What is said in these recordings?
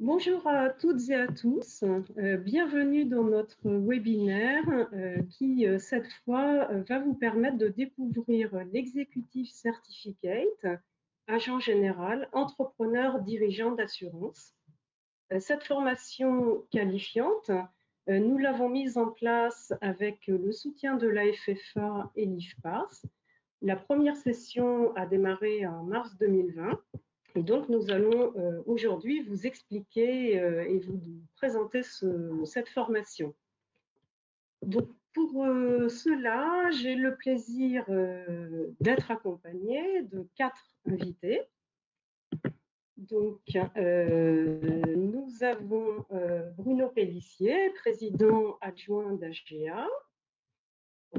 Bonjour à toutes et à tous. Bienvenue dans notre webinaire qui, cette fois, va vous permettre de découvrir l'Executive Certificate, agent général, entrepreneur, dirigeant d'assurance. Cette formation qualifiante, nous l'avons mise en place avec le soutien de la FFA et l'IFPAS. La première session a démarré en mars 2020. Et donc, nous allons aujourd'hui vous expliquer et vous présenter cette formation. Donc, pour cela, j'ai le plaisir d'être accompagnée de 4 invités. Donc, nous avons Bruno Pellissier, président adjoint d'AGEA,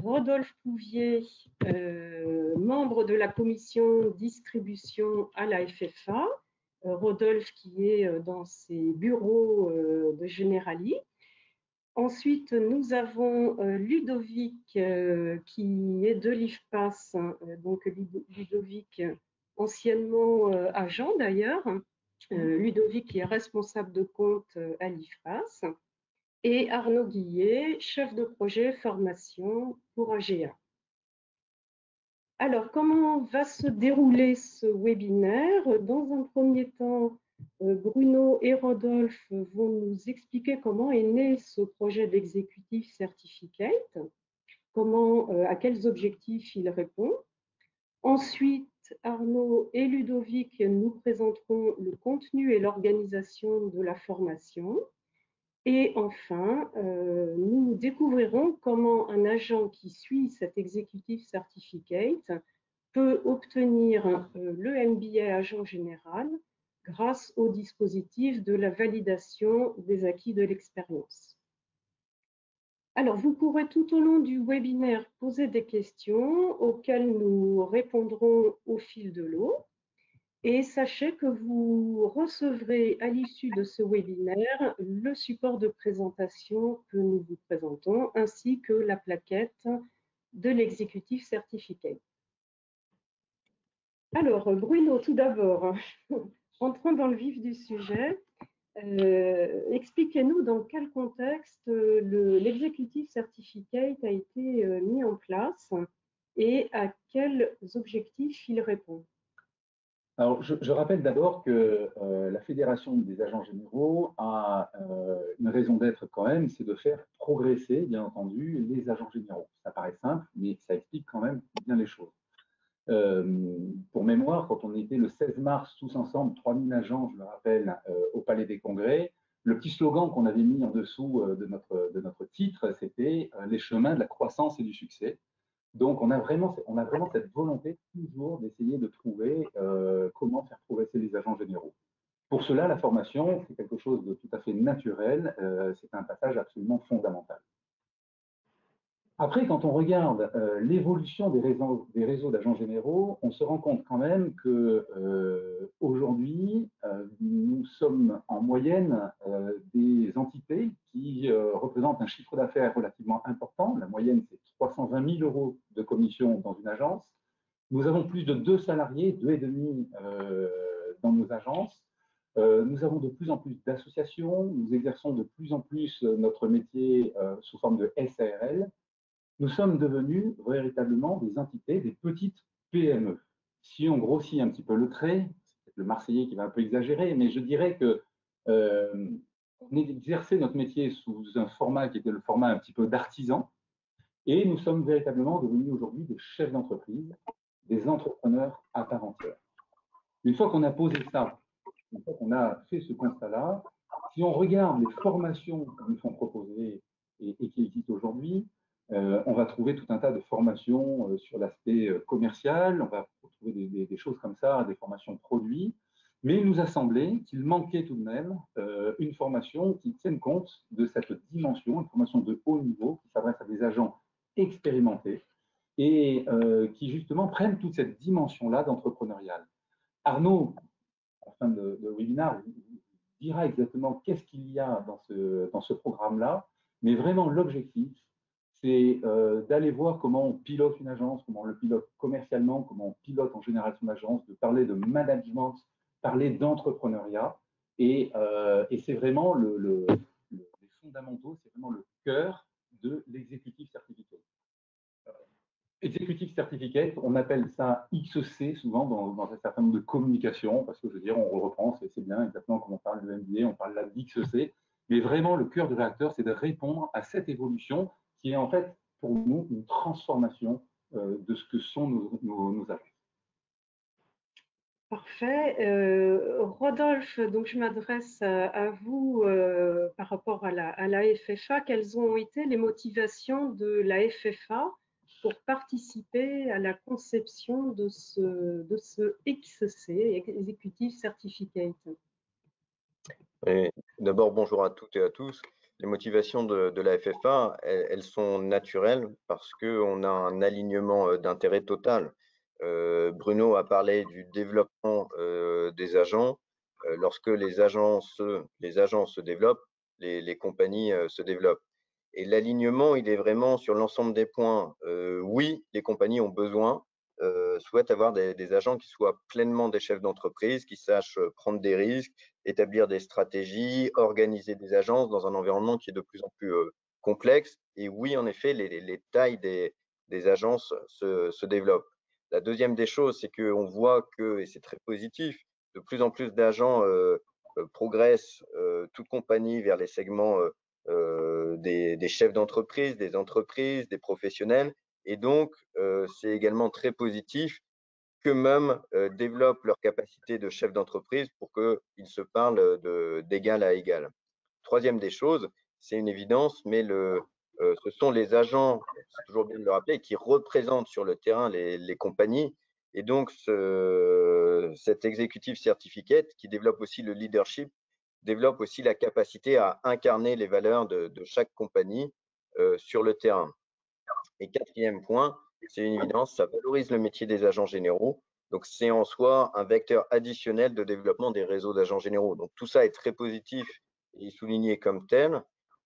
Rodolphe Pouvier, membre de la commission distribution à la FFA, Rodolphe qui est dans ses bureaux de Generali. Ensuite, nous avons Ludovic qui est de l'IFPAS, donc Ludovic, anciennement agent d'ailleurs, Ludovic qui est responsable de compte à l'IFPAS, et Arnaud Guillet, chef de projet formation pour AGEA. Alors, comment va se dérouler ce webinaire? Dans un premier temps, Bruno et Rodolphe vont nous expliquer comment est né ce projet d'Executive Certificate, à quels objectifs il répond. Ensuite, Arnaud et Ludovic nous présenteront le contenu et l'organisation de la formation. Et enfin, nous découvrirons comment un agent qui suit cet Executive Certificate peut obtenir le MBA agent général grâce au dispositif de la validation des acquis de l'expérience. Alors, vous pourrez tout au long du webinaire poser des questions auxquelles nous répondrons au fil de l'eau. Et sachez que vous recevrez à l'issue de ce webinaire le support de présentation que nous vous présentons, ainsi que la plaquette de l'Executive Certificate. Alors, Bruno, tout d'abord, entrons dans le vif du sujet. Expliquez-nous dans quel contexte l'Executive Certificate a été mis en place et à quels objectifs il répond. Alors, je rappelle d'abord que la Fédération des agents généraux a une raison d'être quand même, c'est de faire progresser, bien entendu, les agents généraux. Ça paraît simple, mais ça explique quand même bien les choses. Pour mémoire, quand on était le 16 mars tous ensemble, 3000 agents, je me rappelle, au Palais des Congrès, le petit slogan qu'on avait mis en dessous de notre titre, c'était « Les chemins de la croissance et du succès ». Donc, on a vraiment cette volonté toujours d'essayer de trouver comment faire progresser les agents généraux. Pour cela, la formation, c'est quelque chose de tout à fait naturel, c'est un passage absolument fondamental. Après, quand on regarde l'évolution des réseaux d'agents généraux, on se rend compte quand même que aujourd'hui, nous sommes en moyenne des entités qui représentent un chiffre d'affaires relativement important. La moyenne, c'est 320 000 € de commission dans une agence. Nous avons plus de 2 salariés, 2,5 dans nos agences. Nous avons de plus en plus d'associations. Nous exerçons de plus en plus notre métier sous forme de SARL. Nous sommes devenus véritablement des entités, des petites PME. Si on grossit un petit peu le trait, c'est le Marseillais qui va un peu exagérer, mais je dirais que on exerçait notre métier sous un format qui était le format un petit peu d'artisan, et nous sommes véritablement devenus aujourd'hui des chefs d'entreprise, des entrepreneurs à part entière. Une fois qu'on a posé ça, une fois qu'on a fait ce constat-là, si on regarde les formations qui nous sont proposées et qui existent aujourd'hui, on va trouver tout un tas de formations sur l'aspect commercial, on va trouver des choses comme ça, des formations produits, mais il nous a semblé qu'il manquait tout de même une formation qui tienne compte de cette dimension, une formation de haut niveau qui s'adresse à des agents expérimentés et qui justement prennent toute cette dimension-là d'entrepreneurial. Arnaud, à la fin de webinaire, dira exactement qu'est-ce qu'il y a dans ce programme-là, mais vraiment l'objectif, c'est d'aller voir comment on pilote une agence, comment on le pilote commercialement, comment on pilote en général son agence, de parler de management, parler d'entrepreneuriat. Et c'est vraiment les fondamentaux, c'est vraiment le cœur de l'executive certificate. Executive certificate, on appelle ça XC souvent dans un certain nombre de communications, parce que je veux dire, on reprend, c'est bien exactement comme on parle de MBA, on parle là d'XC, mais vraiment le cœur du réacteur, c'est de répondre à cette évolution qui est en fait pour nous une transformation de ce que sont nos athlètes. Parfait. Rodolphe, donc je m'adresse à vous par rapport à la FFA. Quelles ont été les motivations de la FFA pour participer à la conception de ce XC, Executive Certificate? D'abord, bonjour à toutes et à tous. Les motivations de la FFA, elles sont naturelles parce qu'on a un alignement d'intérêt total. Bruno a parlé du développement des agents. Lorsque les agents se développent, les compagnies se développent. Et l'alignement, il est vraiment sur l'ensemble des points. Oui, les compagnies ont besoin, souhaitent avoir des agents qui soient pleinement des chefs d'entreprise, qui sachent prendre des risques, établir des stratégies, organiser des agences dans un environnement qui est de plus en plus complexe. Et oui, en effet, les tailles des agences se développent. La deuxième des choses, c'est qu'on voit que, et c'est très positif, de plus en plus d'agents progressent, toute compagnie, vers les segments des chefs d'entreprise, des entreprises, des professionnels. Et donc, c'est également très positif qu'eux-mêmes développent leur capacité de chef d'entreprise pour qu'ils se parlent d'égal à égal. Troisième des choses, c'est une évidence, mais ce sont les agents, c'est toujours bien de le rappeler, qui représentent sur le terrain les compagnies. Et donc, cet executive certificate qui développe aussi le leadership, développe aussi la capacité à incarner les valeurs de chaque compagnie sur le terrain. Et quatrième point, c'est une évidence, ça valorise le métier des agents généraux. Donc, c'est en soi un vecteur additionnel de développement des réseaux d'agents généraux. Donc, tout ça est très positif et souligné comme tel.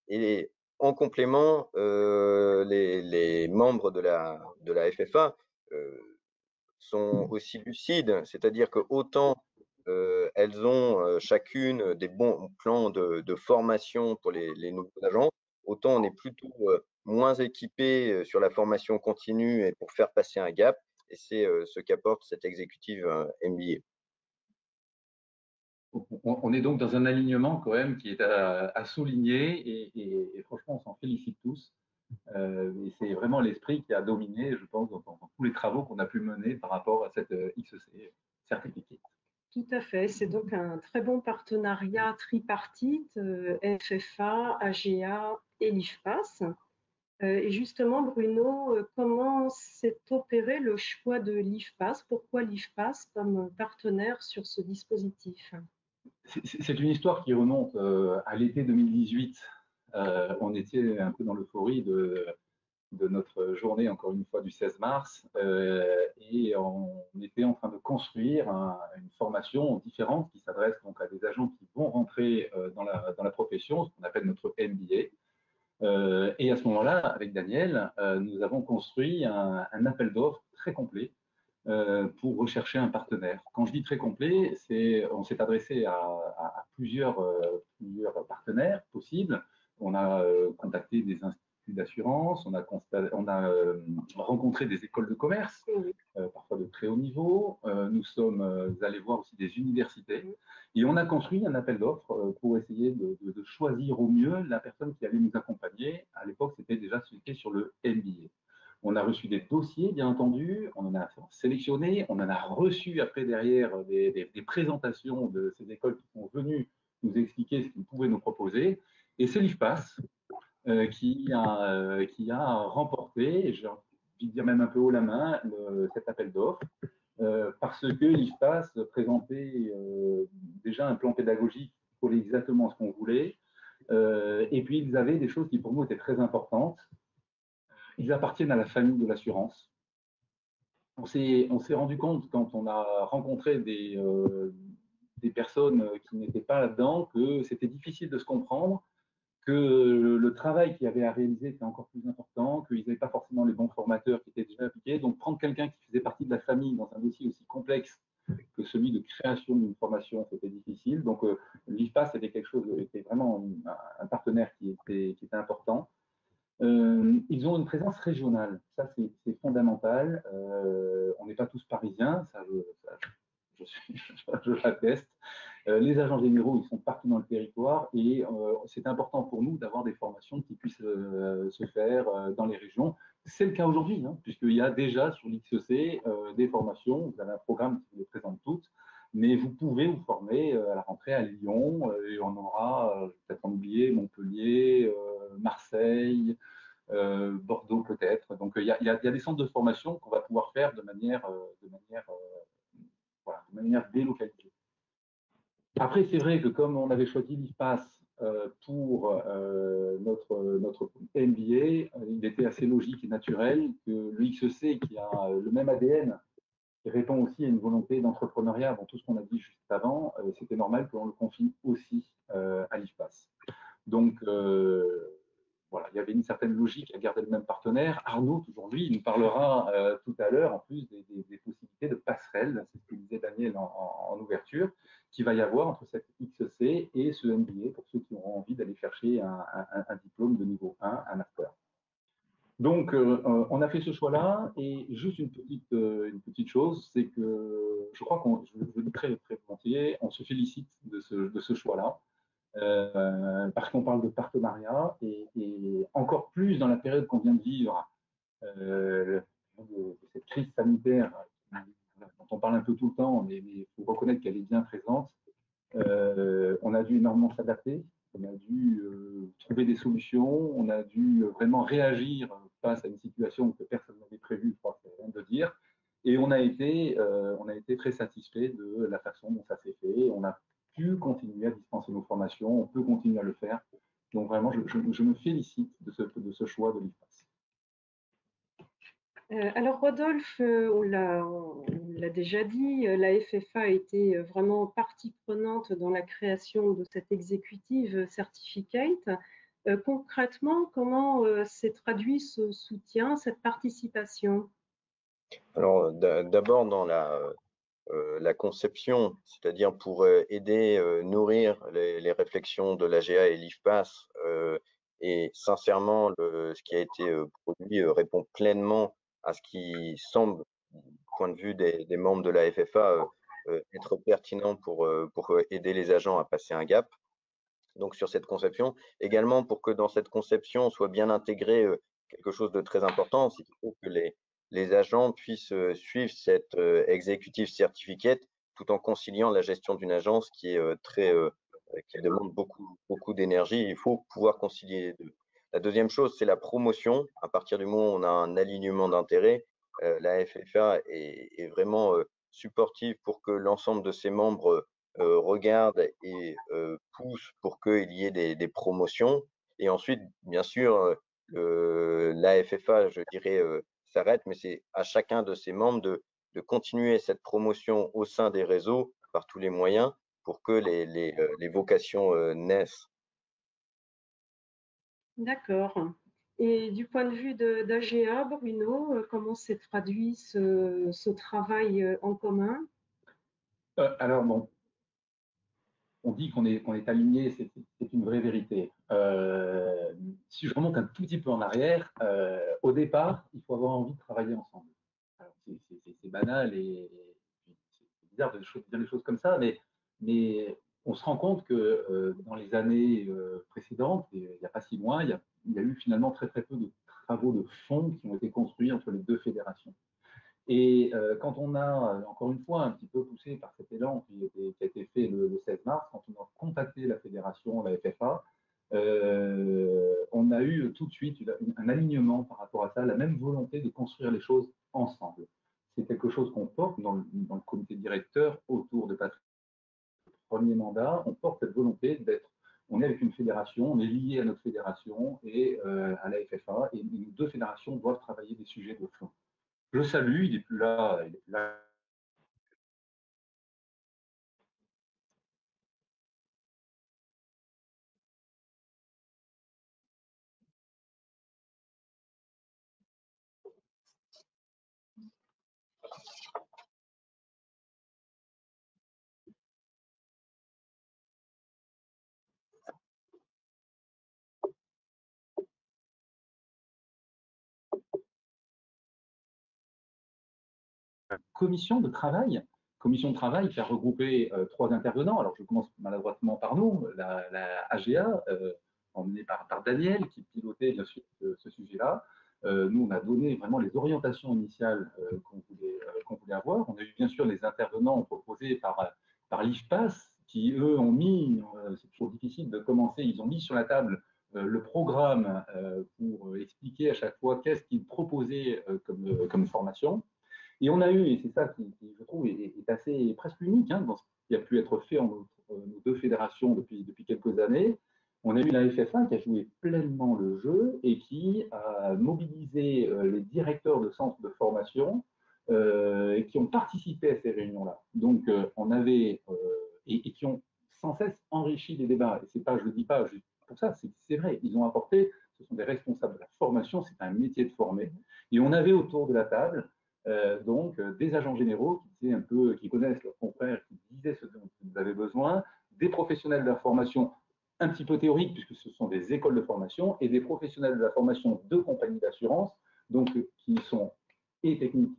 Et en complément, les membres de la FFA sont aussi lucides, c'est-à-dire que autant elles ont chacune des bons plans de formation pour les nouveaux agents, autant on est plutôt moins équipé sur la formation continue et pour faire passer un gap. Et c'est ce qu'apporte cette exécutive MBA. On est donc dans un alignement quand même qui est à souligner et franchement, on s'en félicite tous. Et c'est vraiment l'esprit qui a dominé, je pense, dans tous les travaux qu'on a pu mener par rapport à cette XC certificat. Tout à fait. C'est donc un très bon partenariat tripartite, FFA, AGA et l'IFPAS. Et justement, Bruno, comment s'est opéré le choix de l'IFPAS? Pourquoi l'IFPAS comme partenaire sur ce dispositif? C'est une histoire qui remonte à l'été 2018. On était un peu dans l'euphorie de notre journée, encore une fois, du 16 mars, et on était en train de construire une formation différente qui s'adresse donc à des agents qui vont rentrer dans la profession, ce qu'on appelle notre MBA. Et à ce moment-là, avec Daniel, nous avons construit un appel d'offres très complet pour rechercher un partenaire. Quand je dis très complet, on s'est adressé à plusieurs partenaires possibles. On a contacté des instituts d'assurance, on a rencontré des écoles de commerce, parfois de très haut niveau. Nous sommes allés voir aussi des universités et on a construit un appel d'offres pour essayer de choisir au mieux la personne qui allait nous accompagner. À l'époque, c'était déjà celui sur le MBA. On a reçu des dossiers, bien entendu, on en a sélectionné, on en a reçu après derrière des présentations de ces écoles qui sont venues nous expliquer ce qu'ils pouvaient nous proposer. Et c'est l'IFPAS qui a remporté, et j'ai envie de dire même un peu haut la main, cet appel d'offres, parce que l'IFPAS présentait déjà un plan pédagogique qui collait exactement à ce qu'on voulait, et puis ils avaient des choses qui pour nous étaient très importantes. Ils appartiennent à la famille de l'assurance. On s'est rendu compte quand on a rencontré des personnes qui n'étaient pas là-dedans que c'était difficile de se comprendre, que le travail qu'il y avait à réaliser était encore plus important, qu'ils n'avaient pas forcément les bons formateurs qui étaient déjà appliqués. Donc prendre quelqu'un qui faisait partie de la famille dans un dossier aussi complexe que celui de création d'une formation, c'était difficile. Donc, l'IFPA, c'était quelque chose, était vraiment un partenaire qui était important. Ils ont une présence régionale, ça c'est fondamental. On n'est pas tous parisiens, je l'atteste. Les agents généraux, ils sont partout dans le territoire et c'est important pour nous d'avoir des formations qui puissent se faire dans les régions. C'est le cas aujourd'hui, hein, puisqu'il y a déjà sur l'XEC des formations, vous avez un programme qui vous les présente toutes, mais vous pouvez vous former à la rentrée à Lyon et on aura, peut-être en oublier, Montpellier, Marseille, Bordeaux peut-être. Donc il y a des centres de formation qu'on va pouvoir faire voilà, de manière délocalisée. Après, c'est vrai que comme on avait choisi l'IFPAS pour notre MBA, il était assez logique et naturel que le XEC, qui a le même ADN, qui répond aussi à une volonté d'entrepreneuriat dans tout ce qu'on a dit juste avant, c'était normal qu'on le confie aussi à l'IFPAS. Donc, voilà, il y avait une certaine logique à garder le même partenaire. Arnaud, aujourd'hui, il nous parlera tout à l'heure, en plus des possibilités de passerelle, c'est ce que disait Daniel en ouverture, qu'il va y avoir entre cette XEC et ce MBA pour ceux qui auront envie d'aller chercher un diplôme de niveau 1, un master. Donc, on a fait ce choix-là, et juste une petite chose, c'est que je crois je le dis très, très volontiers, on se félicite de ce choix-là. Parce qu'on parle de partenariat et encore plus dans la période qu'on vient de vivre, de cette crise sanitaire dont on parle un peu tout le temps, mais il faut reconnaître qu'elle est bien présente. On a dû énormément s'adapter, on a dû trouver des solutions, on a dû vraiment réagir face à une situation que personne n'avait prévue, je crois que c'est rien de dire. Et on a été très satisfait de la façon dont ça s'est fait. On a pu continuer à dispenser nos formations, on peut continuer à le faire. Donc vraiment, je me félicite de ce choix de l'IFPAS. Alors Rodolphe, on l'a déjà dit, la FFA a été vraiment partie prenante dans la création de cette executive certificate. Concrètement, comment s'est traduit ce soutien, cette participation? Alors, d'abord dans la conception, c'est-à-dire pour aider, nourrir les réflexions de l'AGA et l'IFPAS, et sincèrement, ce qui a été produit répond pleinement à ce qui semble, du point de vue des membres de la FFA, être pertinent pour aider les agents à passer un gap. Donc sur cette conception, également pour que dans cette conception soit bien intégré quelque chose de très important, c'est qu'il faut que les agents puissent suivre cette executive certificate tout en conciliant la gestion d'une agence qui est qui demande beaucoup d'énergie. Il faut pouvoir concilier les deux. La deuxième chose, c'est la promotion. À partir du moment où on a un alignement d'intérêts, la FFA est vraiment supportive pour que l'ensemble de ses membres regarde et pousse pour qu'il y ait des promotions. Et ensuite, bien sûr, la FFA, je dirais, s'arrête, mais c'est à chacun de ses membres de continuer cette promotion au sein des réseaux par tous les moyens pour que les vocations naissent. D'accord. Et du point de vue d'AGA, Bruno, comment s'est traduit ce travail en commun? Alors bon, on dit qu'on est aligné, c'est une vraie vérité. Si je remonte un tout petit peu en arrière, au départ, il faut avoir envie de travailler ensemble. C'est banal et c'est bizarre de dire des choses comme ça, mais on se rend compte que dans les années précédentes, et il n'y a pas si loin, il y a eu finalement très très peu de travaux de fond qui ont été construits entre les deux fédérations. Et quand on a, encore une fois, un petit peu poussé par cet élan qui a été fait le 16 mars, quand on a contacté la fédération, la FFA, on a eu tout de suite un alignement par rapport à ça, la même volonté de construire les choses ensemble. C'est quelque chose qu'on porte dans le comité directeur autour de Patrick. Premier mandat, on porte cette volonté d'être, on est avec une fédération, on est lié à notre fédération et à la FFA, et les deux fédérations doivent travailler des sujets de fond. Je le salue, il n'est plus là, il est plus là commission de travail qui a regroupé 3 intervenants. Alors, je commence maladroitement par nous, la AGA, emmenée par Daniel, qui pilotait bien sûr ce sujet-là. Nous, on a donné vraiment les orientations initiales qu'on voulait avoir. On a eu bien sûr les intervenants proposés par l'IFPAS, qui, eux, ont mis, c'est toujours difficile de commencer, ils ont mis sur la table le programme pour expliquer à chaque fois qu'est-ce qu'ils proposaient comme formation. Et on a eu, et c'est ça qui je trouve, est assez presque unique dans ce qui a pu être fait entre nos 2 fédérations depuis quelques années. On a eu la FF1 qui a joué pleinement le jeu et qui a mobilisé les directeurs de centres de formation et qui ont participé à ces réunions-là. Donc, on avait, et qui ont sans cesse enrichi les débats. Et c'est pas, je ne le dis pas juste pour ça, c'est vrai, ils ont apporté, ce sont des responsables de la formation, c'est un métier de former. Et on avait autour de la table des agents généraux qui connaissent leurs confrères, qui disaient ce dont ils avaient besoin, des professionnels de la formation un petit peu théoriques, puisque ce sont des écoles de formation, et des professionnels de la formation de compagnies d'assurance, donc qui sont et techniques,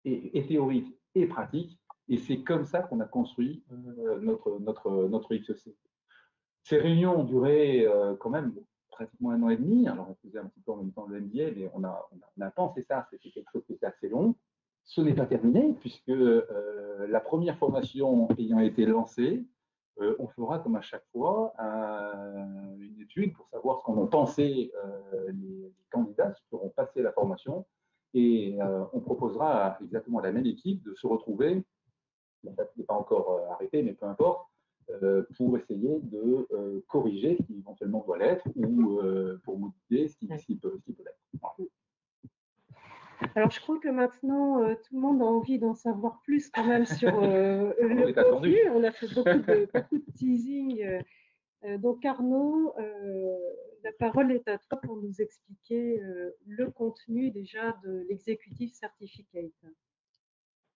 et théoriques, et pratiques. Et c'est comme ça qu'on a construit notre XEC. Ces réunions ont duré quand même pratiquement 1 an et demi. Alors, on faisait un petit peu en même temps le MBA, mais on a pensé ça, c'était quelque chose qui était assez long. Ce n'est pas terminé, puisque la première formation ayant été lancée, on fera comme à chaque fois une étude pour savoir ce qu'en ont pensé les candidats qui auront passé la formation. Et on proposera à exactement la même équipe de se retrouver. La date n'est pas encore arrêtée, mais peu importe, pour essayer de corriger ce qui éventuellement doit l'être ou pour modifier ce qui peut l'être. Voilà. Alors, je crois que maintenant, tout le monde a envie d'en savoir plus quand même sur le contenu. On a fait beaucoup de teasing. Donc, Arnaud, la parole est à toi pour nous expliquer le contenu déjà de l'Executive Certificate.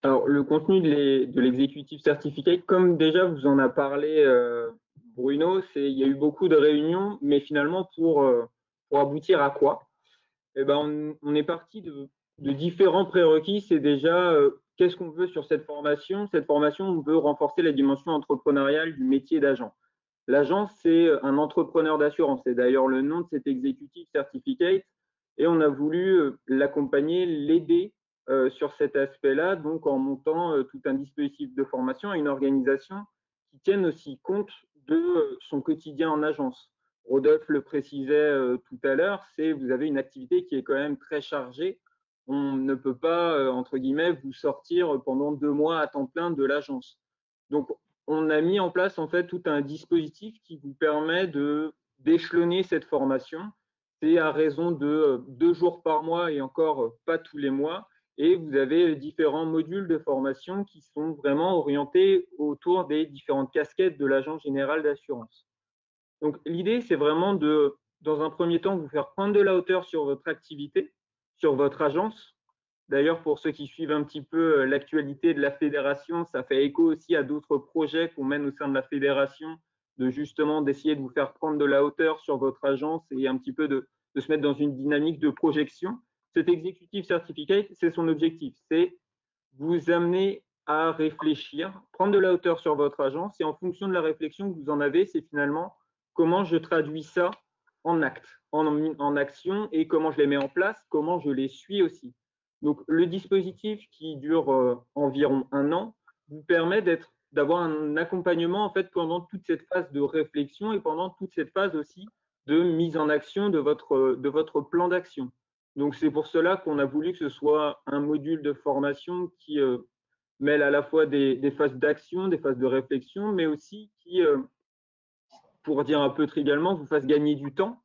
Alors, le contenu de l'Executive Certificate, comme déjà vous en a parlé Bruno, il y a eu beaucoup de réunions, mais finalement, pour aboutir à quoi? Eh ben, on est parti de différents prérequis. C'est déjà qu'est-ce qu'on veut sur cette formation? Cette formation, on veut renforcer la dimension entrepreneuriale du métier d'agent. L'agent, c'est un entrepreneur d'assurance. C'est d'ailleurs le nom de cet Executive Certificate. Et on a voulu l'accompagner, l'aider sur cet aspect-là, donc en montant tout un dispositif de formation et une organisation qui tienne aussi compte de son quotidien en agence. Rodolphe le précisait tout à l'heure, vous avez une activité qui est quand même très chargée. On ne peut pas, entre guillemets, vous sortir pendant 2 mois à temps plein de l'agence. Donc, on a mis en place en fait tout un dispositif qui vous permet d'échelonner cette formation. C'est à raison de 2 jours par mois et encore pas tous les mois. Et vous avez différents modules de formation qui sont vraiment orientés autour des différentes casquettes de l'agent général d'assurance. Donc, l'idée, c'est vraiment dans un premier temps, vous faire prendre de la hauteur sur votre activité, sur votre agence. D'ailleurs, pour ceux qui suivent un petit peu l'actualité de la fédération, ça fait écho aussi à d'autres projets qu'on mène au sein de la fédération, d'essayer de vous faire prendre de la hauteur sur votre agence et un petit peu de se mettre dans une dynamique de projection. Cet Executive Certificate, c'est son objectif, c'est vous amener à réfléchir, prendre de la hauteur sur votre agence et en fonction de la réflexion que vous en avez, c'est finalement comment je traduis ça en acte, en action et comment je les mets en place, comment je les suis aussi. Donc, le dispositif qui dure environ 1 an vous permet d'avoir un accompagnement en fait pendant toute cette phase de réflexion et pendant toute cette phase aussi de mise en action de votre plan d'action. Donc, c'est pour cela qu'on a voulu que ce soit un module de formation qui mêle à la fois des phases d'action, des phases de réflexion, mais aussi qui, pour dire un peu trivialement, vous fasse gagner du temps.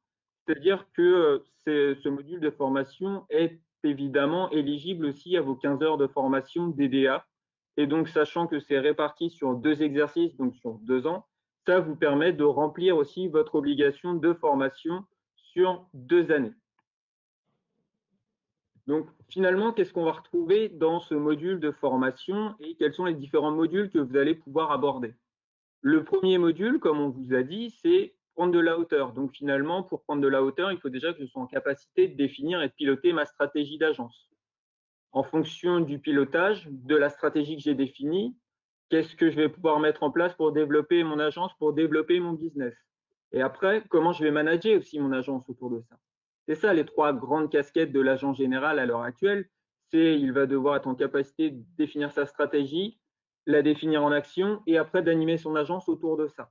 C'est-à-dire que ce module de formation est évidemment éligible aussi à vos 15 heures de formation DDA. Et donc, sachant que c'est réparti sur 2 exercices, donc sur 2 ans, ça vous permet de remplir aussi votre obligation de formation sur 2 années. Donc, finalement, qu'est-ce qu'on va retrouver dans ce module de formation et quels sont les différents modules que vous allez pouvoir aborder? Le premier module, comme on vous a dit, c'est prendre de la hauteur. Donc, finalement, pour prendre de la hauteur, il faut déjà que je sois en capacité de définir et de piloter ma stratégie d'agence. en fonction du pilotage, de la stratégie que j'ai définie, qu'est-ce que je vais pouvoir mettre en place pour développer mon agence, pour développer mon business. Et après, comment je vais manager aussi mon agence autour de ça. C'est ça les 3 grandes casquettes de l'agent général à l'heure actuelle. C'est il va devoir être en capacité de définir sa stratégie, la définir en action et après d'animer son agence autour de ça.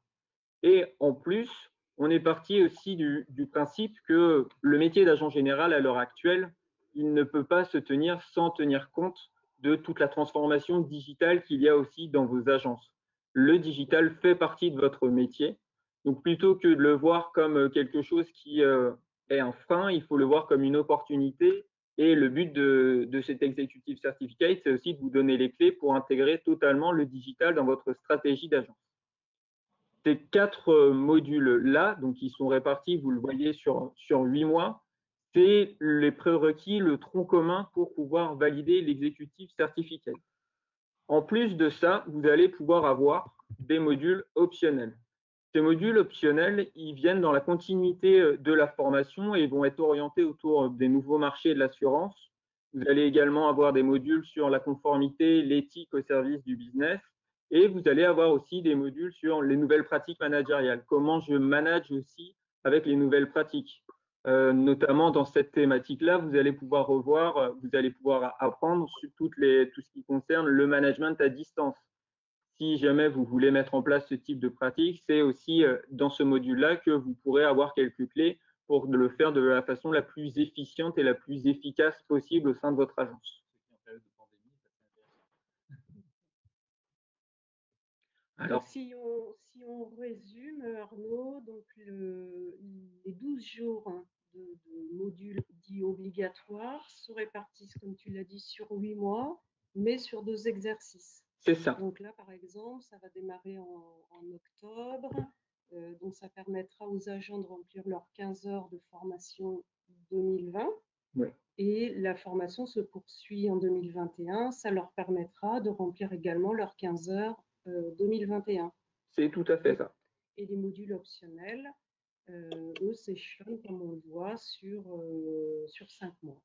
Et en plus, on est parti aussi du principe que le métier d'agent général à l'heure actuelle, il ne peut pas se tenir sans tenir compte de toute la transformation digitale qu'il y a aussi dans vos agences. Le digital fait partie de votre métier. Donc plutôt que de le voir comme quelque chose qui est un frein, il faut le voir comme une opportunité. Et le but de cet Executive Certificate, c'est aussi de vous donner les clés pour intégrer totalement le digital dans votre stratégie d'agence. Ces 4 modules-là, donc ils sont répartis, vous le voyez, sur 8 mois, c'est les prérequis, le tronc commun pour pouvoir valider l'executive certificate. En plus de ça, vous allez pouvoir avoir des modules optionnels. Ces modules optionnels, ils viennent dans la continuité de la formation et vont être orientés autour des nouveaux marchés de l'assurance. Vous allez également avoir des modules sur la conformité, l'éthique au service du business. Et vous allez avoir aussi des modules sur les nouvelles pratiques managériales. Comment je manage aussi avec les nouvelles pratiques. Notamment dans cette thématique-là, vous allez pouvoir revoir, vous allez pouvoir apprendre sur tout ce qui concerne le management à distance. Si jamais vous voulez mettre en place ce type de pratique, c'est aussi dans ce module-là que vous pourrez avoir quelques clés pour le faire de la façon la plus efficiente et la plus efficace possible au sein de votre agence. Alors, si on résume, Arnaud, donc les 12 jours de modules dits obligatoires se répartissent, comme tu l'as dit, sur 8 mois, mais sur 2 exercices. C'est ça. Donc là, par exemple, ça va démarrer en octobre. Donc, ça permettra aux agents de remplir leurs 15 heures de formation 2020. Oui. Et la formation se poursuit en 2021. Ça leur permettra de remplir également leurs 15 heures 2021. C'est tout à fait ça. Et les modules optionnels, eux, s'échelonnent, comme on le voit, sur 5 mois.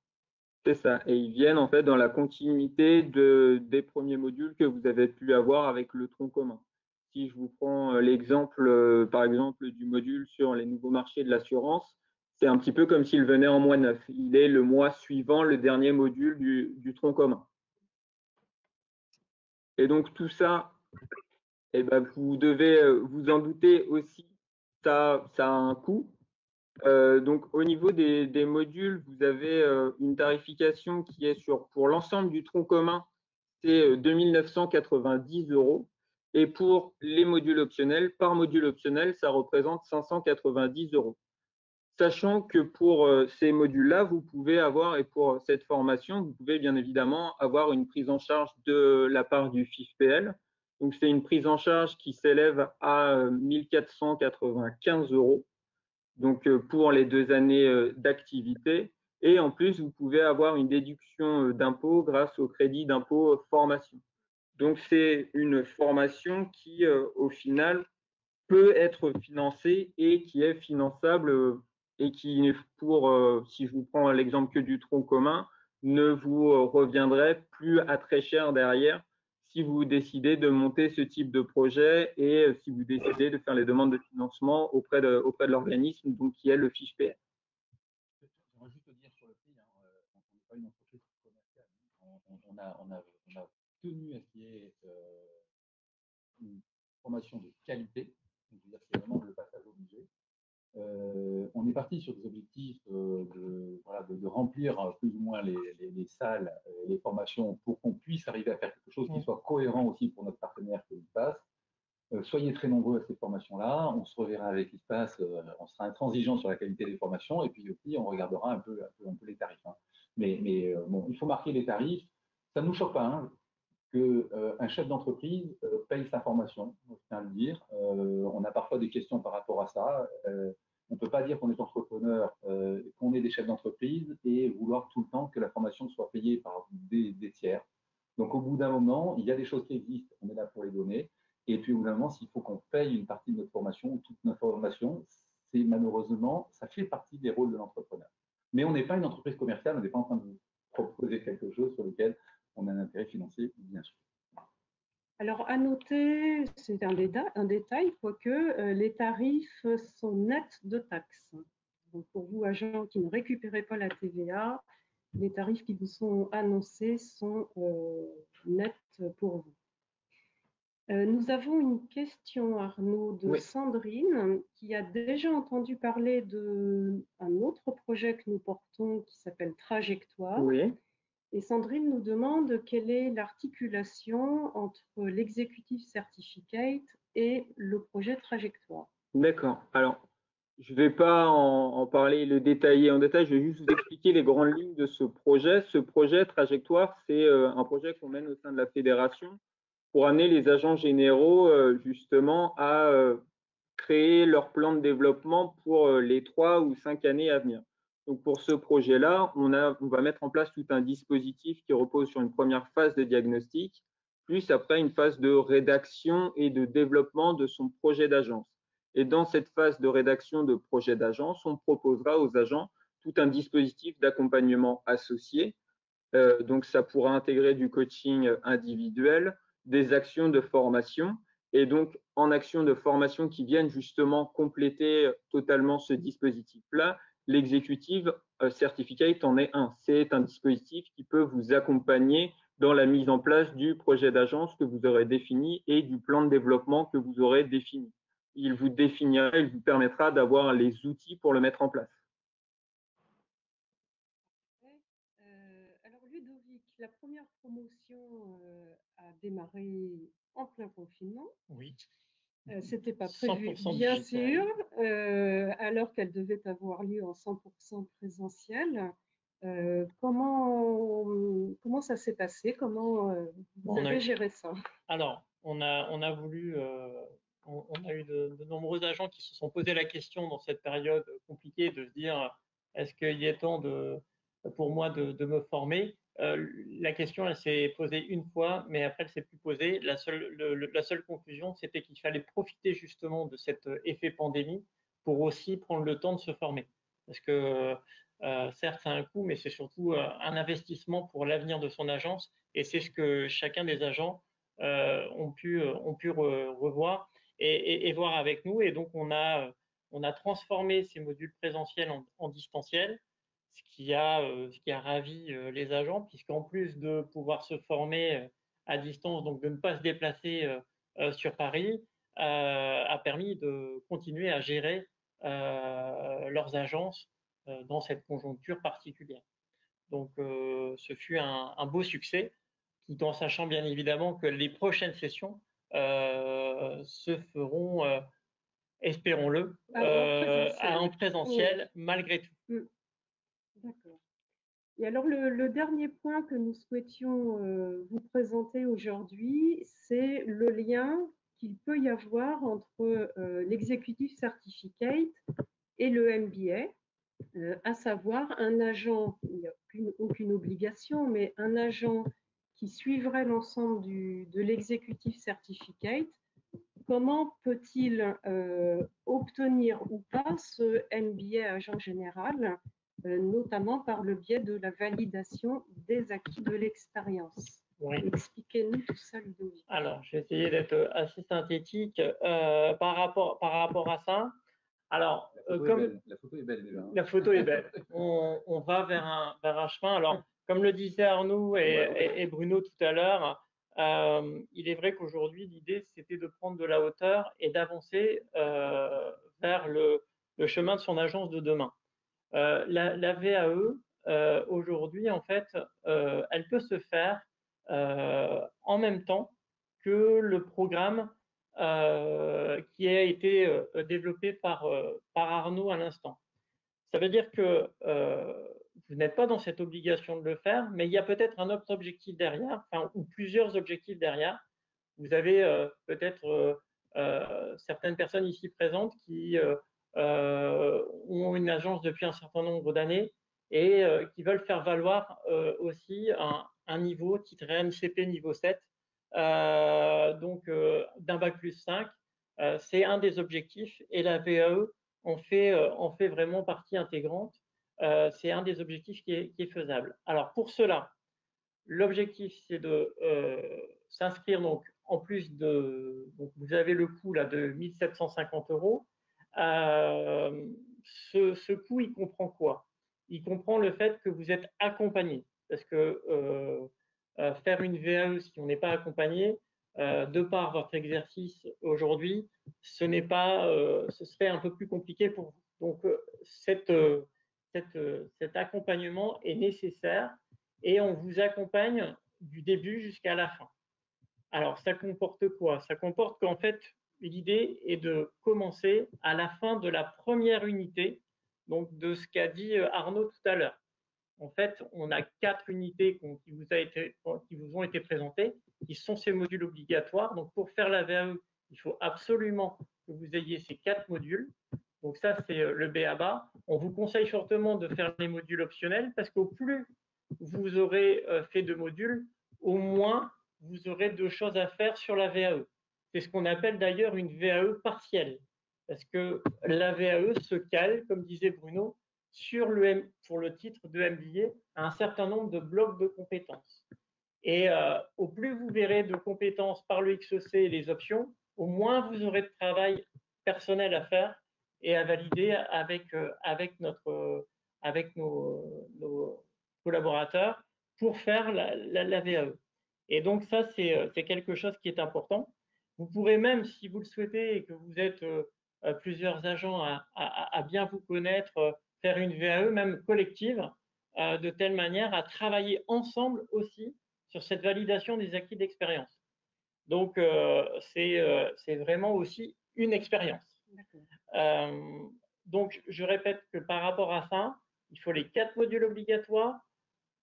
C'est ça. Et ils viennent en fait dans la continuité des premiers modules que vous avez pu avoir avec le tronc commun. Si je vous prends l'exemple, par exemple, du module sur les nouveaux marchés de l'assurance, c'est un petit peu comme s'il venait en mois 9. Il est le mois suivant le dernier module du tronc commun. Et donc tout ça, eh ben, vous devez vous en douter aussi, ça a un coût. Donc au niveau des modules, vous avez une tarification qui est pour l'ensemble du tronc commun, c'est 2 990 €. Et pour les modules optionnels, par module optionnel, ça représente 590 €. Sachant que pour ces modules-là, vous pouvez avoir, et pour cette formation, vous pouvez bien évidemment avoir une prise en charge de la part du FIFPL. Donc c'est une prise en charge qui s'élève à 1 495 €. Donc pour les 2 années d'activité. Et en plus, vous pouvez avoir une déduction d'impôt grâce au crédit d'impôt formation. Donc c'est une formation qui, au final, peut être financée et qui est finançable et qui, si je vous prends l'exemple que du tronc commun, ne vous reviendrait plus à très cher derrière si vous décidez de monter ce type de projet et si vous décidez de faire les demandes de financement auprès de l'organisme, donc qui est le FIFPL. J'aimerais juste te dire sur le prix, on n'est pas une entreprise commerciale. On a tenu à ce qu'il y ait une formation de qualité. C'est vraiment le passage obligé. On est parti sur des objectifs de remplir plus ou moins les salles, les formations pour qu'on puisse arriver à faire quelque chose qui soit cohérent aussi pour notre partenaire qui passe. Soyez très nombreux à ces formations-là. On se reverra avec l'espace. On sera intransigeant sur la qualité des formations et puis aussi on regardera un peu les tarifs. Hein. Mais bon, il faut marquer les tarifs. Ça ne nous choque pas hein, qu'un chef d'entreprise paye sa formation. Je tiens à le dire. On a parfois des questions par rapport à ça. On ne peut pas dire qu'on est entrepreneur, qu'on est des chefs d'entreprise et vouloir tout le temps que la formation soit payée par des tiers. Donc, au bout d'un moment, il y a des choses qui existent, on est là pour les donner. Et puis, au bout d'un moment, s'il faut qu'on paye une partie de notre formation ou toute notre formation, c'est malheureusement, ça fait partie des rôles de l'entrepreneur. Mais on n'est pas une entreprise commerciale, on n'est pas en train de proposer quelque chose sur lequel on a un intérêt financier, bien sûr. Alors, à noter, c'est un détail, quoique les tarifs sont nets de taxes. Donc, pour vous, agents qui ne récupérez pas la TVA, les tarifs qui vous sont annoncés sont nets pour vous. Nous avons une question, Arnaud, de Sandrine, qui a déjà entendu parler d'un autre projet que nous portons qui s'appelle Trajectoire. Oui. Et Sandrine nous demande quelle est l'articulation entre l'executive certificate et le projet Trajectoire. D'accord. Alors, je ne vais pas en parler, le détailler en détail, je vais juste vous expliquer les grandes lignes de ce projet. Ce projet Trajectoire, c'est un projet qu'on mène au sein de la fédération pour amener les agents généraux justement à créer leur plan de développement pour les 3 ou 5 années à venir. Donc pour ce projet-là, on va mettre en place tout un dispositif qui repose sur une première phase de diagnostic, plus après une phase de rédaction et de développement de son projet d'agence. Et dans cette phase de rédaction de projet d'agence, on proposera aux agents tout un dispositif d'accompagnement associé. Donc ça pourra intégrer du coaching individuel, des actions de formation, et donc en actions de formation qui viennent justement compléter totalement ce dispositif-là, l'executive certificate en est un. C'est un dispositif qui peut vous accompagner dans la mise en place du projet d'agence que vous aurez défini et du plan de développement que vous aurez défini. Il vous définira, il vous permettra d'avoir les outils pour le mettre en place. Alors Ludovic, la première promotion a démarré en plein confinement. Oui. C'était pas prévu, bien sûr, alors qu'elle devait avoir lieu en 100% présentiel. Comment ça s'est passé? Comment vous avez géré ça? Alors, on a voulu, on a eu de nombreux agents qui se sont posé la question dans cette période compliquée de se dire est-ce qu'il est temps pour moi de me former? La question, elle s'est posée une fois, mais après, elle ne s'est plus posée. La seule conclusion, c'était qu'il fallait profiter justement de cet effet pandémie pour aussi prendre le temps de se former. Parce que certes, c'est un coût, mais c'est surtout un investissement pour l'avenir de son agence. Et c'est ce que chacun des agents ont pu revoir et voir avec nous. Et donc, on a transformé ces modules présentiels en distanciel, ce qui a ravi les agents, puisqu'en plus de pouvoir se former à distance, donc de ne pas se déplacer sur Paris, a permis de continuer à gérer leurs agences dans cette conjoncture particulière. Donc, ce fut un beau succès, tout en sachant bien évidemment que les prochaines sessions se feront, espérons-le, en présentiel malgré tout. D'accord. Et alors, le dernier point que nous souhaitions vous présenter aujourd'hui, c'est le lien qu'il peut y avoir entre l'executive certificate et le MBA. À savoir un agent, il n'y a aucune obligation, mais un agent qui suivrait l'ensemble de l'executive certificate, comment peut-il obtenir ou pas ce MBA agent général, notamment par le biais de la validation des acquis de l'expérience? Oui. Expliquez-nous tout ça, Ludovic. Alors, je vais essayer d'être assez synthétique par rapport à ça. Alors, la photo est belle déjà. Hein. La photo est belle. On va vers un chemin. Alors, comme le disaient Arnaud et Bruno tout à l'heure, il est vrai qu'aujourd'hui, l'idée, c'était de prendre de la hauteur et d'avancer vers le chemin de son agence de demain. La VAE, aujourd'hui, en fait, elle peut se faire en même temps que le programme qui a été développé par Arnaud à l'instant. Ça veut dire que vous n'êtes pas dans cette obligation de le faire, mais il y a peut-être un autre objectif derrière, ou plusieurs objectifs derrière. Vous avez peut-être certaines personnes ici présentes qui ont une agence depuis un certain nombre d'années et qui veulent faire valoir aussi un niveau titré MCP niveau 7, donc d'un bac plus 5. C'est un des objectifs et la VAE en fait vraiment partie intégrante c'est un des objectifs qui est faisable. Alors pour cela, l'objectif c'est de s'inscrire donc en plus de, donc vous avez le coût là de 1 750 €. Ce coût, il comprend quoi? Il comprend le fait que vous êtes accompagné, parce que faire une VAE si on n'est pas accompagné, de par votre exercice aujourd'hui, ce serait un peu plus compliqué pour vous. Donc cet accompagnement est nécessaire et on vous accompagne du début jusqu'à la fin. Alors, ça comporte quoi? Ça comporte qu'en fait, l'idée est de commencer à la fin de la première unité, donc de ce qu'a dit Arnaud tout à l'heure. En fait, on a 4 unités qui vous ont été présentées, qui sont ces modules obligatoires. Donc, pour faire la VAE, il faut absolument que vous ayez ces 4 modules. Donc ça, c'est le b.a.-ba. On vous conseille fortement de faire les modules optionnels parce qu'au plus vous aurez fait de modules, au moins vous aurez de choses à faire sur la VAE. C'est ce qu'on appelle d'ailleurs une VAE partielle, parce que la VAE se cale, comme disait Bruno, pour le titre de MBA, à un certain nombre de blocs de compétences. Et au plus vous verrez de compétences par le XEC et les options, au moins vous aurez de travail personnel à faire et à valider avec nos collaborateurs pour faire la VAE. Et donc ça, c'est quelque chose qui est important. Vous pourrez même, si vous le souhaitez et que vous êtes plusieurs agents à bien vous connaître, faire une VAE même collective, de telle manière à travailler ensemble aussi sur cette validation des acquis d'expérience. Donc, c'est vraiment aussi une expérience. Donc, je répète que par rapport à ça, il faut les 4 modules obligatoires.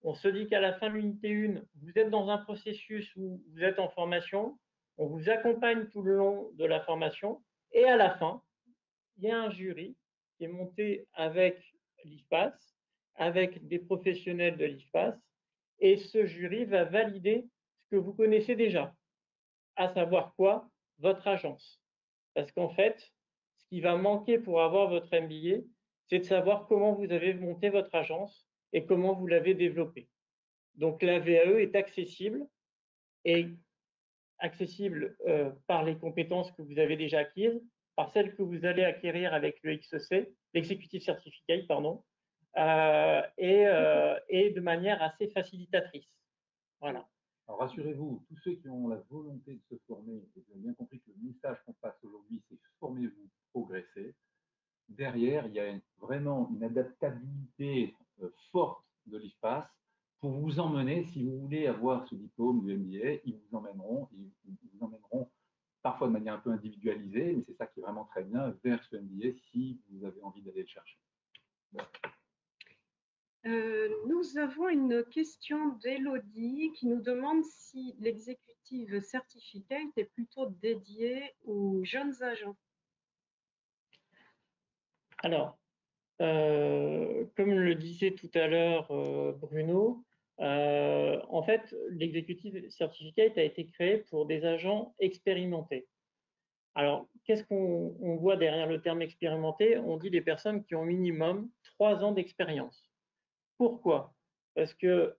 On se dit qu'à la fin de l'unité 1, vous êtes dans un processus où vous êtes en formation, on vous accompagne tout le long de la formation, et à la fin, il y a un jury qui est monté avec l'IFPAS, avec des professionnels de l'IFPAS, et ce jury va valider ce que vous connaissez déjà, à savoir quoi? Votre agence. Parce qu'en fait, ce qui va manquer pour avoir votre MBA, c'est de savoir comment vous avez monté votre agence et comment vous l'avez développée. Donc la VAE est accessible et accessible par les compétences que vous avez déjà acquises, par celles que vous allez acquérir avec le XEC, l'Executive Certificate, pardon, et de manière assez facilitatrice. Voilà. Alors rassurez-vous, tous ceux qui ont la volonté de se former, et vous avez bien compris que le message qu'on passe aujourd'hui, c'est formez-vous, progressez. Derrière, il y a vraiment une adaptabilité forte de l'IFPAS pour vous emmener, si vous voulez avoir ce diplôme du MBA, ils vous emmèneront parfois de manière un peu individualisée, mais c'est ça qui est vraiment très bien, vers ce MBA si vous avez envie d'aller le chercher. Bon. Nous avons une question d'Élodie qui nous demande si l'executive certificate est plutôt dédié aux jeunes agents. Alors, comme le disait tout à l'heure Bruno, en fait, l'executive certificate a été créé pour des agents expérimentés. Alors, qu'est-ce qu'on voit derrière le terme expérimenté? On dit des personnes qui ont minimum 3 ans d'expérience. Pourquoi? Parce que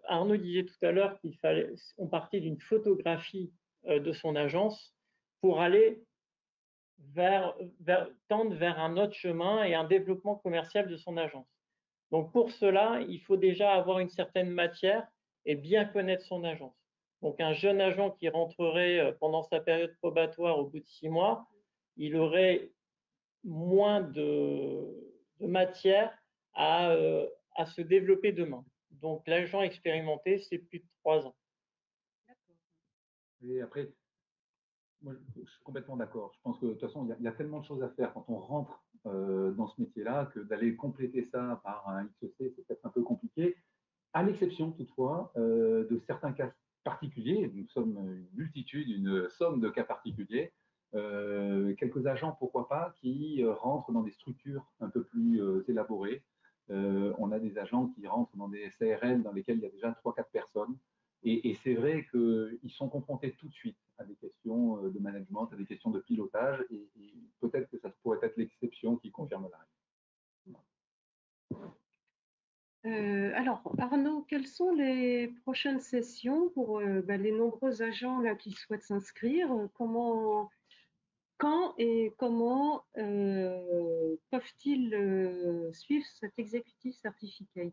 Arnaud disait tout à l'heure qu'on partait d'une photographie de son agence pour aller tendre vers un autre chemin et un développement commercial de son agence. Donc pour cela, il faut déjà avoir une certaine matière et bien connaître son agence. Donc un jeune agent qui rentrerait pendant sa période probatoire au bout de 6 mois, il aurait moins de matière à se développer demain. Donc l'agent expérimenté, c'est plus de 3 ans. Et après, moi, je suis complètement d'accord. Je pense que de toute façon, il y a tellement de choses à faire quand on rentre dans ce métier-là que d'aller compléter ça par un XEC, c'est peut-être un peu compliqué. À l'exception toutefois de certains cas particuliers, nous sommes une multitude, une somme de cas particuliers, quelques agents, pourquoi pas, qui rentrent dans des structures un peu plus élaborées. On a des agents qui rentrent dans des CRL dans lesquels il y a déjà 3-4 personnes. Et c'est vrai qu'ils sont confrontés tout de suite à des questions de management, à des questions de pilotage, et peut-être que ça pourrait être l'exception qui confirme la règle. Alors, Arnaud, quelles sont les prochaines sessions pour les nombreux agents là, qui souhaitent s'inscrire? Quand et comment peuvent-ils suivre cet Executive Certificate?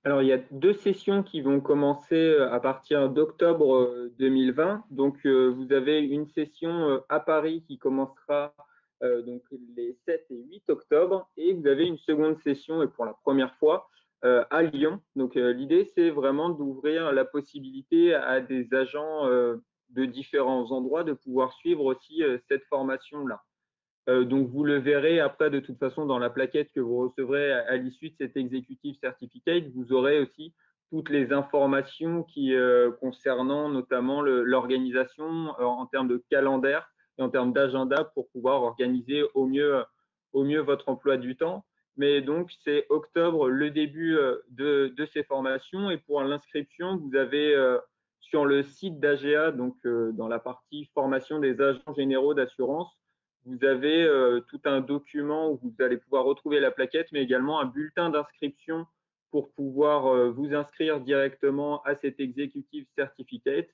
Alors, il y a 2 sessions qui vont commencer à partir d'octobre 2020. Donc, vous avez une session à Paris qui commencera donc les 7 et 8 octobre, et vous avez une seconde session, et pour la première fois, à Lyon. Donc, l'idée, c'est vraiment d'ouvrir la possibilité à des agents de différents endroits de pouvoir suivre aussi cette formation-là. Donc, vous le verrez après, de toute façon, dans la plaquette que vous recevrez à l'issue de cet Executive Certificate, vous aurez aussi toutes les informations concernant notamment l'organisation en termes de calendaire et en termes d'agenda pour pouvoir organiser au mieux votre emploi du temps. Mais donc, c'est octobre le début de ces formations. Et pour l'inscription, vous avez sur le site d'AGA, donc dans la partie formation des agents généraux d'assurance, vous avez tout un document où vous allez pouvoir retrouver la plaquette, mais également un bulletin d'inscription pour pouvoir vous inscrire directement à cet Executive Certificate.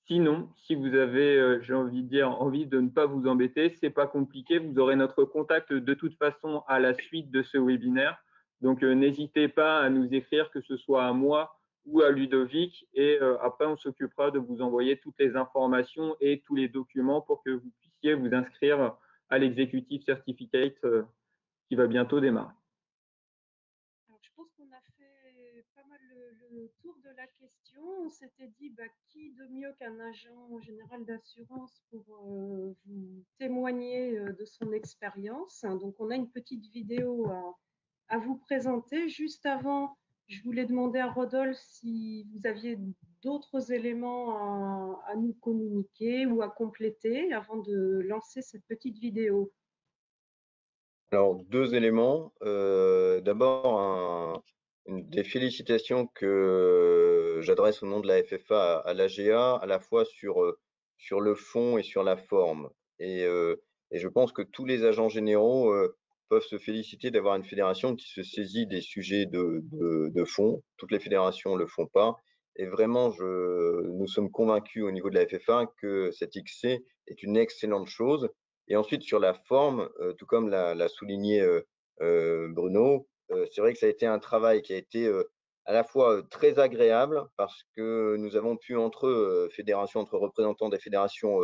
Sinon, si vous avez, j'ai envie de dire, envie de ne pas vous embêter, c'est pas compliqué. Vous aurez notre contact de toute façon à la suite de ce webinaire. Donc, n'hésitez pas à nous écrire, que ce soit à moi ou à Ludovic. Et après, on s'occupera de vous envoyer toutes les informations et tous les documents pour que vous puissiez vous inscrire à l'Executive Certificate qui va bientôt démarrer. Alors, je pense qu'on a fait pas mal le tour de la question. On s'était dit, qui de mieux qu'un agent général d'assurance pour vous témoigner de son expérience. Donc, on a une petite vidéo à vous présenter. Juste avant, je voulais demander à Rodolphe si vous aviez d'autres éléments à nous communiquer ou à compléter avant de lancer cette petite vidéo. Alors, 2 éléments. D'abord, des félicitations que j'adresse au nom de la FFA à l'AGA, à la fois sur le fond et sur la forme. Et je pense que tous les agents généraux peuvent se féliciter d'avoir une fédération qui se saisit des sujets de fond. Toutes les fédérations ne le font pas. Et vraiment, nous sommes convaincus au niveau de la FFA que cette XC est une excellente chose. Et ensuite, sur la forme, tout comme l'a souligné Bruno, c'est vrai que ça a été un travail qui a été à la fois très agréable parce que nous avons pu entre représentants des fédérations,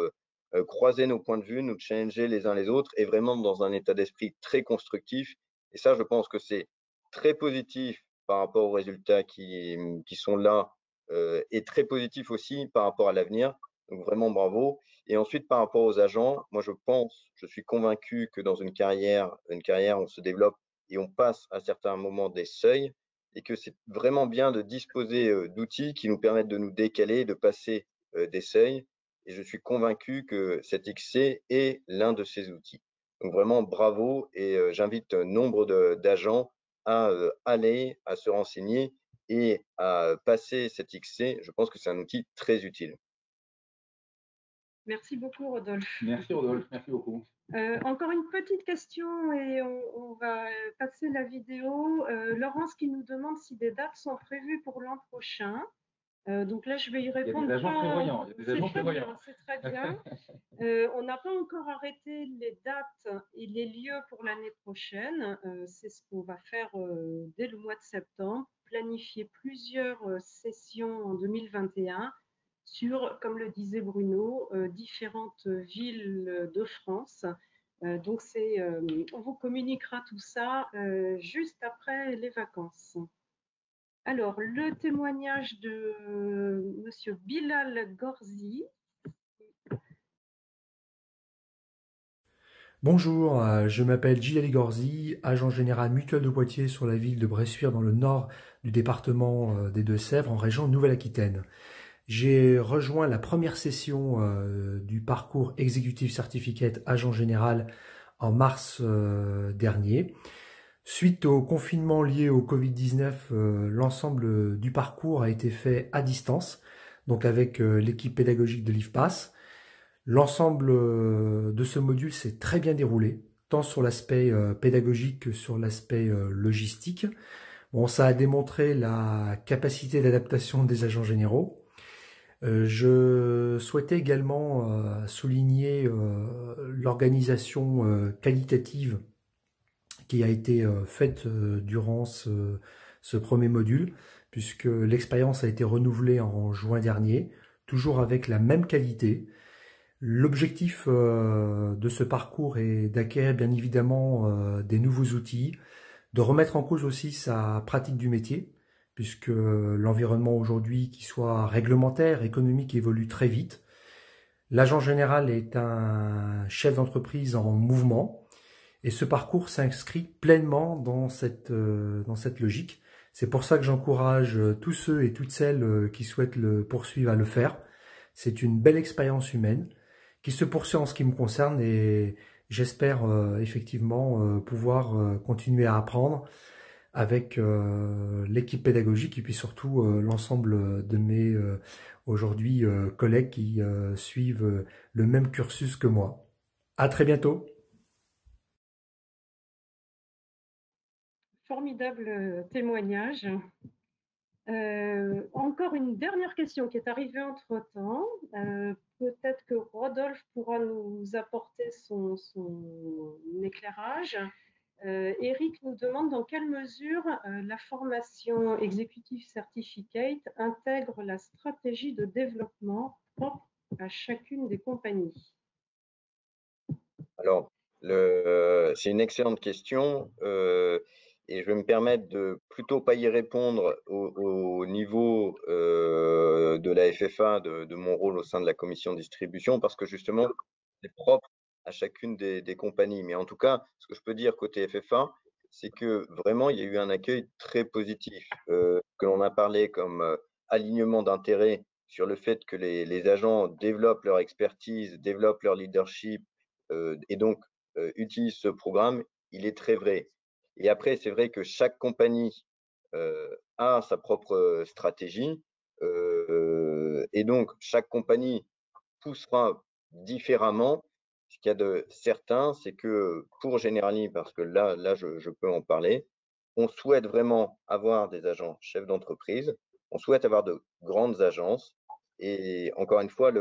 croiser nos points de vue, nous challenger les uns les autres et vraiment dans un état d'esprit très constructif. Et ça, je pense que c'est très positif par rapport aux résultats qui sont là et très positif aussi par rapport à l'avenir. Donc vraiment bravo. Et ensuite, par rapport aux agents, moi je suis convaincu que dans une carrière, on se développe et on passe à certains moments des seuils et que c'est vraiment bien de disposer d'outils qui nous permettent de nous décaler, de passer des seuils. Et je suis convaincu que cet XC est l'un de ces outils. Donc vraiment bravo et j'invite nombre d'agents à aller, à se renseigner et à passer cet XC. Je pense que c'est un outil très utile. Merci beaucoup, Rodolphe. Merci Rodolphe, merci beaucoup. Encore une petite question et on va passer la vidéo. Laurence qui nous demande si des dates sont prévues pour l'an prochain. Donc là, je vais y répondre. Il y a des agents prévoyants. C'est très bien. On n'a pas encore arrêté les dates et les lieux pour l'année prochaine. C'est ce qu'on va faire dès le mois de septembre. Planifier plusieurs sessions en 2021 sur, comme le disait Bruno, différentes villes de France. Donc, on vous communiquera tout ça juste après les vacances. Alors, le témoignage de Monsieur Bilal Gorzi. Bonjour, je m'appelle Gilali Gorzi, agent général mutuel de Poitiers sur la ville de Bressuire dans le nord du département des Deux-Sèvres en région Nouvelle-Aquitaine. J'ai rejoint la première session du parcours Executive Certificate agent général en mars dernier. Suite au confinement lié au Covid-19, l'ensemble du parcours a été fait à distance, donc avec l'équipe pédagogique de l'IFPAS. L'ensemble de ce module s'est très bien déroulé, tant sur l'aspect pédagogique que sur l'aspect logistique. Bon, ça a démontré la capacité d'adaptation des agents généraux. Je souhaitais également souligner l'organisation qualitative qui a été faite durant ce premier module, puisque l'expérience a été renouvelée en juin dernier, toujours avec la même qualité. L'objectif de ce parcours est d'acquérir bien évidemment des nouveaux outils, de remettre en cause aussi sa pratique du métier, puisque l'environnement aujourd'hui, qu'il soit réglementaire, économique, évolue très vite. L'agent général est un chef d'entreprise en mouvement, et ce parcours s'inscrit pleinement dans cette logique. C'est pour ça que j'encourage tous ceux et toutes celles qui souhaitent le poursuivre à le faire. C'est une belle expérience humaine qui se poursuit en ce qui me concerne, et j'espère effectivement pouvoir continuer à apprendre avec l'équipe pédagogique et puis surtout l'ensemble de mes aujourd'hui collègues qui suivent le même cursus que moi. À très bientôt. Formidable témoignage. Encore une dernière question qui est arrivée entre-temps. Peut-être que Rodolphe pourra nous apporter son éclairage. Eric nous demande dans quelle mesure la formation Executive Certificate intègre la stratégie de développement propre à chacune des compagnies. Alors, c'est une excellente question et je vais me permettre de plutôt pas y répondre au niveau de la FFA, de mon rôle au sein de la commission distribution, parce que justement, c'est propre à chacune des compagnies. Mais en tout cas, ce que je peux dire côté FFA, c'est que vraiment, il y a eu un accueil très positif, que l'on a parlé comme alignement d'intérêts sur le fait que les agents développent leur expertise, développent leur leadership, et donc utilise ce programme, il est très vrai. Et après, c'est vrai que chaque compagnie a sa propre stratégie, et donc chaque compagnie poussera différemment. Ce qu'il y a de certain, c'est que pour Generali, parce que là je peux en parler, on souhaite vraiment avoir des agents chefs d'entreprise, on souhaite avoir de grandes agences, et encore une fois,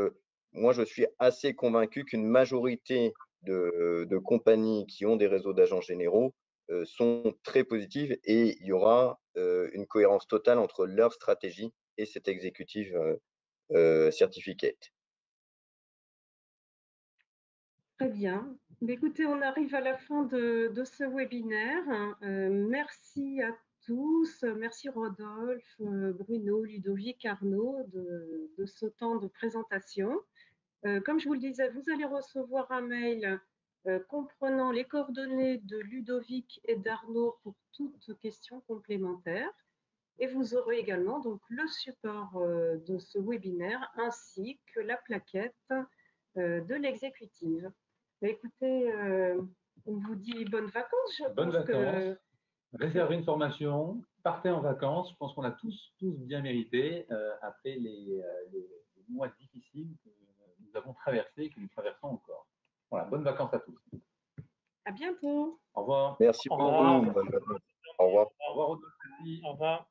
moi je suis assez convaincu qu'une majorité de compagnies qui ont des réseaux d'agents généraux sont très positives, et il y aura une cohérence totale entre leur stratégie et cet exécutif certificate. Très bien. Écoutez, on arrive à la fin de ce webinaire. Merci à tous. Merci Rodolphe, Bruno, Ludovic, Arnaud de ce temps de présentation. Comme je vous le disais, vous allez recevoir un mail comprenant les coordonnées de Ludovic et d'Arnaud pour toutes questions complémentaires. Et vous aurez également donc le support de ce webinaire ainsi que la plaquette de l'exécutive. Écoutez, on vous dit bonnes vacances. Bonnes vacances. Réservez une formation, partez en vacances. Je pense qu'on a tous bien mérité après les mois difficiles que nous avons traversés et que nous traversons encore. Voilà, bonnes vacances à tous. À bientôt. Au revoir. Merci beaucoup. Au revoir. Au revoir. Au revoir.